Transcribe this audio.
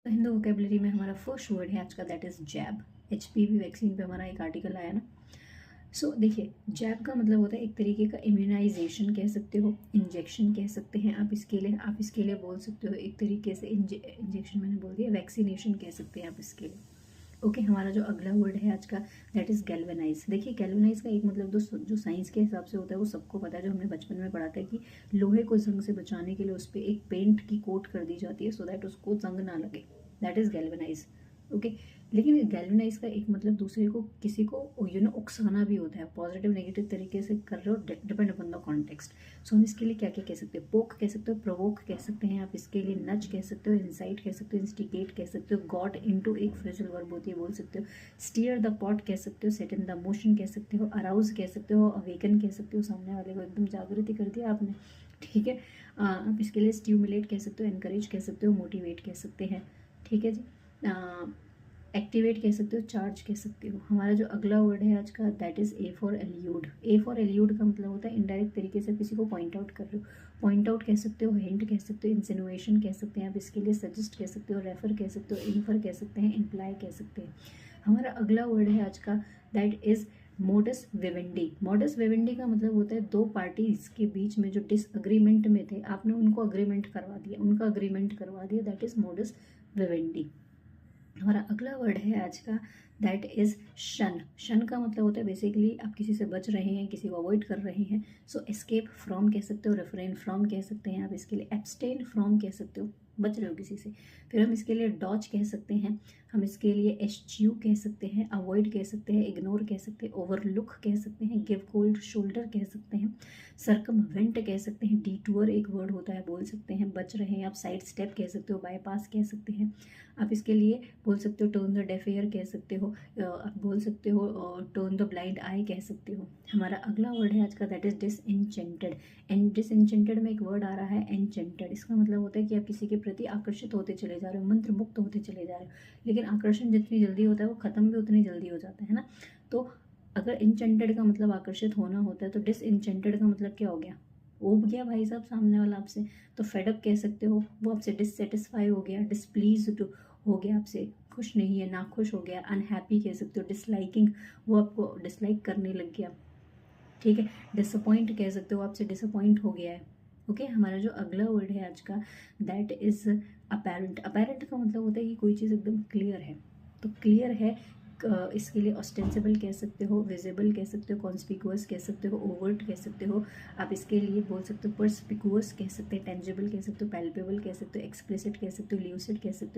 तो हिंदू वोकेबलरी में हमारा फर्स्ट वर्ड है आज का, that is jab. HPV vaccine पे हमारा एक आर्टिकल आया ना। सो देखिए, जैब का मतलब होता है एक तरीके का इम्यूनाइजेशन कह सकते हो, इंजेक्शन कह सकते हैं आप इसके लिए बोल सकते हो एक तरीके से इंजेक्शन मैंने बोल दिया, वैक्सीनेशन कह सकते हैं आप इसके लिए। ओके, हमारा जो अगला वर्ड है आज का, दैट इज़ गैल्वेनाइज। देखिए, गैल्वेनाइज का एक मतलब जो साइंस के हिसाब से होता है वो सबको पता है, जो हमने बचपन में पढ़ा था कि लोहे को जंग से बचाने के लिए उस पर एक पेंट की कोट कर दी जाती है सो दैट उसको जंग ना लगे, दैट इज़ गैल्वेनाइज। ओके, लेकिन गैल्वेनाइज का एक मतलब दूसरे को, किसी को उकसाना भी होता है, पॉजिटिव नेगेटिव तरीके से कर रहे हो, डिपेंड अपॉन द कॉन्टेक्स्ट। सो हम इसके लिए क्या क्या कह सकते हैं, पोक कह सकते हो, प्रोवोक कह सकते हैं आप इसके लिए, नच कह सकते हो, इंसाइट कह सकते हो, इंस्टिगेट कह सकते हो, गॉट इनटू एक फ्रेजल वर्ब होती है बोल सकते हो, स्टीयर द पॉट कह सकते हो, सेट इन द मोशन कह सकते हो, अराउज कह सकते हो, अवेकन कह सकते हो, सामने वाले को एकदम जागृति कर दिया आपने, ठीक है। आप इसके लिए स्टिमुलेट कह सकते हो, एनकरेज कह सकते हो, मोटिवेट कह सकते हैं, ठीक है जी। एक्टिवेट कह सकते हो, चार्ज कह सकते हो। हमारा जो अगला वर्ड है आज का, that is A for allude. A for allude का मतलब होता है इनडायरेक्ट तरीके से किसी को पॉइंट आउट कर रहे हो, पॉइंट आउट कह सकते हो, हिंट कह सकते हो, इंसिनुएशन कह सकते हैं आप इसके लिए, सजेस्ट कह सकते हो, रेफर कह सकते हो, इन्फर कह सकते हैं, इम्प्लाई कह सकते हैं। हमारा अगला वर्ड है आज का, that is modus Vivendi. Modus Vivendi का मतलब होता है दो पार्टीज के बीच में जो डिसअग्रीमेंट में थे, आपने उनको अग्रीमेंट करवा दिया, उनका अग्रीमेंट करवा दिया, दैट इज़ मोडस विवेंडी। हमारा अगला वर्ड है आज का, दैट इज़ शन। शन का मतलब होता है बेसिकली आप किसी से बच रहे हैं, किसी को अवॉइड कर रहे हैं। सो एस्केप फ्रॉम कह सकते हो, रेफ्रेन फ्रॉम कह सकते हैं आप इसके लिए, एब्सटेन फ्रॉम कह सकते हो, बच रहे हो किसी से। फिर हम इसके लिए डॉच कह सकते हैं, हम इसके लिए एश्च्यू कह सकते हैं, अवॉइड कह सकते हैं, इग्नोर कह सकते हैं, ओवरलुक कह सकते हैं, गिव कोल्ड शोल्डर कह सकते हैं, सर्कमवेंट कह सकते हैं, डिटूअर एक वर्ड होता है बोल सकते हैं, बच रहे हैं आप, साइड स्टेप कह सकते हो, बाईपास कह सकते हैं आप इसके लिए, बोल सकते हो टर्न द डेफ ईयर कह सकते हो, आप बोल सकते हो टर्न द ब्लाइंड आई कह सकते हो। हमारा अगला वर्ड है आज का, दैट इज डिसइंचेंटेड। एंड डिसइंचेंटेड में एक वर्ड आ रहा है एनचेंटेड। इसका मतलब होता है कि आप किसी के प्रति आकर्षित होते चले जा रहे हो, मंत्र मुक्त होते चले जा रहे हो, लेकिन आकर्षण जितनी जल्दी होता है वो खत्म भी उतनी जल्दी हो जाता है ना। तो अगर इंचेंटेड का मतलब आकर्षित होना होता है तो डिसइंचेंटेड का मतलब क्या हो गया, ऊब गया भाई साहब सामने वाला आपसे, तो फेडअप कह सकते हो, वो आपसे डिससेटिस्फाई हो गया, डिसप्लीज्ड हो गया, आपसे खुश नहीं है, नाखुश हो गया, अनहैप्पी कह सकते हो, डिसलाइकिंग, वो आपको डिसलाइक करने लग गया, ठीक है। डिसअपॉइंट कह सकते हो, आपसे डिसअपॉइंट हो गया है। ओके, हमारा जो अगला वर्ड है आज का, दैट इज अपेरेंट। अपेरेंट का मतलब होता है कि कोई चीज़ एकदम क्लियर है, तो क्लियर है इसके लिए ऑस्टेंसिबल कह सकते हो, विजिबल कह सकते हो, कॉन्स्पिकुअस कह सकते हो, ओवर्ट कह सकते हो आप इसके लिए, बोल सकते हो परस्पिकुअस कह सकते हैं, टेंजिबल कह सकते हो, पैल्पेबल कह सकते हो, एक्सप्लिसिट कह सकते हो, ल्यूसिड कह सकते हो,